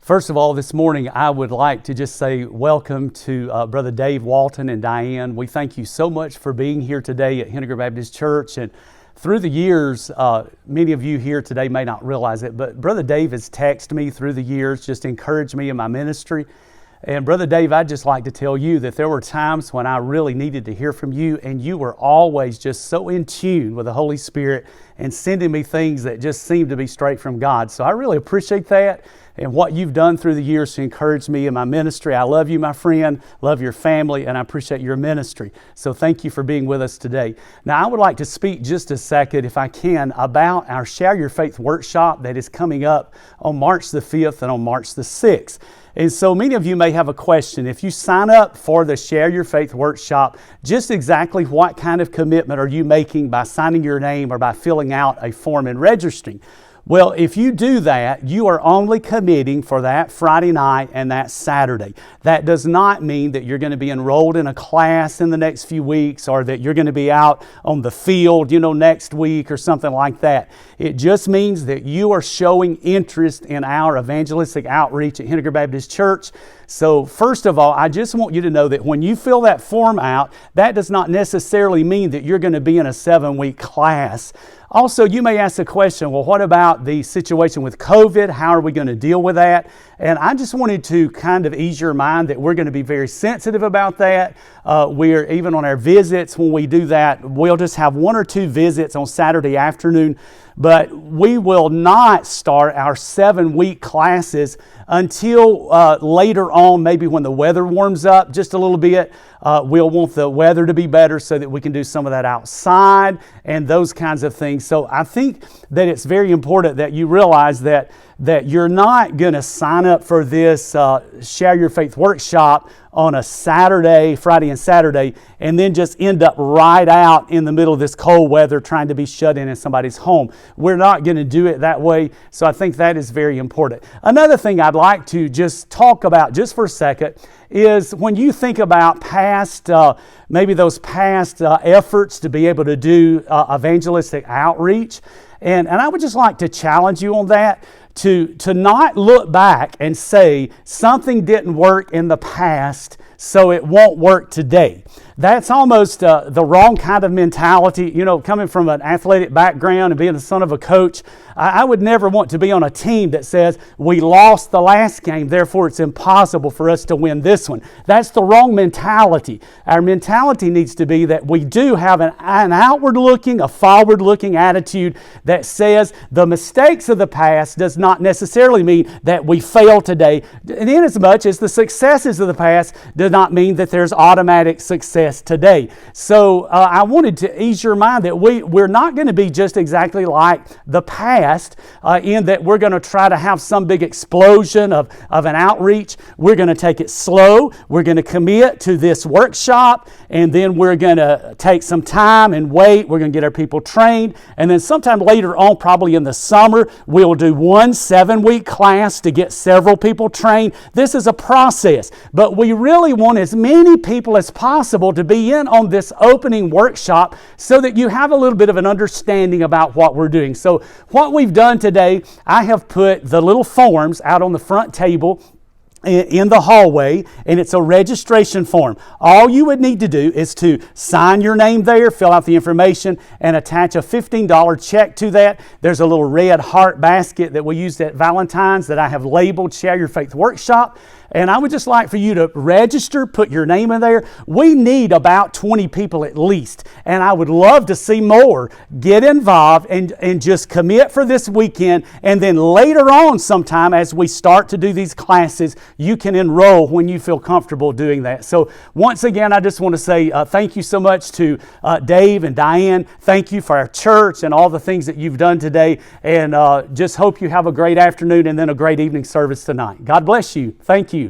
First of all, this morning, I would like to just say welcome to Brother Dave Walton and Diane. We thank you so much for being here today at Henniker Baptist Church. And through the years, many of you here today may not realize it, but Brother Dave has texted me through the years, just encouraged me in my ministry. And Brother Dave, I'd just like to tell you that there were times when I really needed to hear from you, and you were always just so in tune with the Holy Spirit and sending me things that just seemed to be straight from God. So I really appreciate that and what you've done through the years to encourage me in my ministry. I love you, my friend, love your family, and I appreciate your ministry. So thank you for being with us today. Now, I would like to speak just a second, if I can, about our Share Your Faith workshop that is coming up on March the 5th and on March the 6th. And so many of you may have a question. If you sign up for the Share Your Faith workshop, just exactly what kind of commitment are you making by signing your name or by filling out a form and registering? Well, if you do that, you are only committing for that Friday night and that Saturday. That does not mean that you're going to be enrolled in a class in the next few weeks or that you're going to be out on the field, next week or something like that. It just means that you are showing interest in our evangelistic outreach at Henniker Baptist Church. So first of all, I just want you to know that when you fill that form out, that does not necessarily mean that you're going to be in a 7-week class. Also, you may ask the question, well, what about the situation with COVID? How are we going to deal with that? And I just wanted to kind of ease your mind that we're going to be very sensitive about that. We're even on our visits, when we do that, we'll just have 1 or 2 visits on Saturday afternoon. But we will not start our 7-week classes until later on, maybe when the weather warms up just a little bit. We'll want the weather to be better so that we can do some of that outside and those kinds of things. So I think that it's very important that you realize that you're not going to sign up for this Share Your Faith workshop on a Friday and Saturday, and then just end up right out in the middle of this cold weather trying to be shut in somebody's home. We're not going to do it that way, so I think that is very important. Another thing I'd like to just talk about just for a second is when you think about maybe those past efforts to be able to do evangelistic outreach, and I would just like to challenge you on that. To not look back and say something didn't work in the past, so it won't work today. That's almost the wrong kind of mentality. Coming from an athletic background and being the son of a coach, I would never want to be on a team that says, we lost the last game, therefore it's impossible for us to win this one. That's the wrong mentality. Our mentality needs to be that we do have an outward-looking, a forward-looking attitude that says the mistakes of the past does not necessarily mean that we fail today, and inasmuch as the successes of the past do not mean that there's automatic success today. So I wanted to ease your mind that we're not going to be just exactly like the past in that we're going to try to have some big explosion of an outreach. We're going to take it slow. We're going to commit to this workshop, and then we're going to take some time and wait. We're going to get our people trained, and then sometime later on, probably in the summer, we'll do one 7-week class to get several people trained. This is a process, but we really want as many people as possible to be in on this opening workshop so that you have a little bit of an understanding about what we're doing. So what we've done today, I have put the little forms out on the front table in the hallway, and it's a registration form. All you would need to do is to sign your name there, fill out the information, and attach a $15 check to that. There's a little red heart basket that we used at Valentine's that I have labeled Share Your Faith Workshop. And I would just like for you to register, put your name in there. We need about 20 people at least. And I would love to see more get involved and just commit for this weekend. And then later on sometime as we start to do these classes, you can enroll when you feel comfortable doing that. So once again, I just want to say thank you so much to Dave and Diane. Thank you for our church and all the things that you've done today. And just hope you have a great afternoon and then a great evening service tonight. God bless you. Thank you.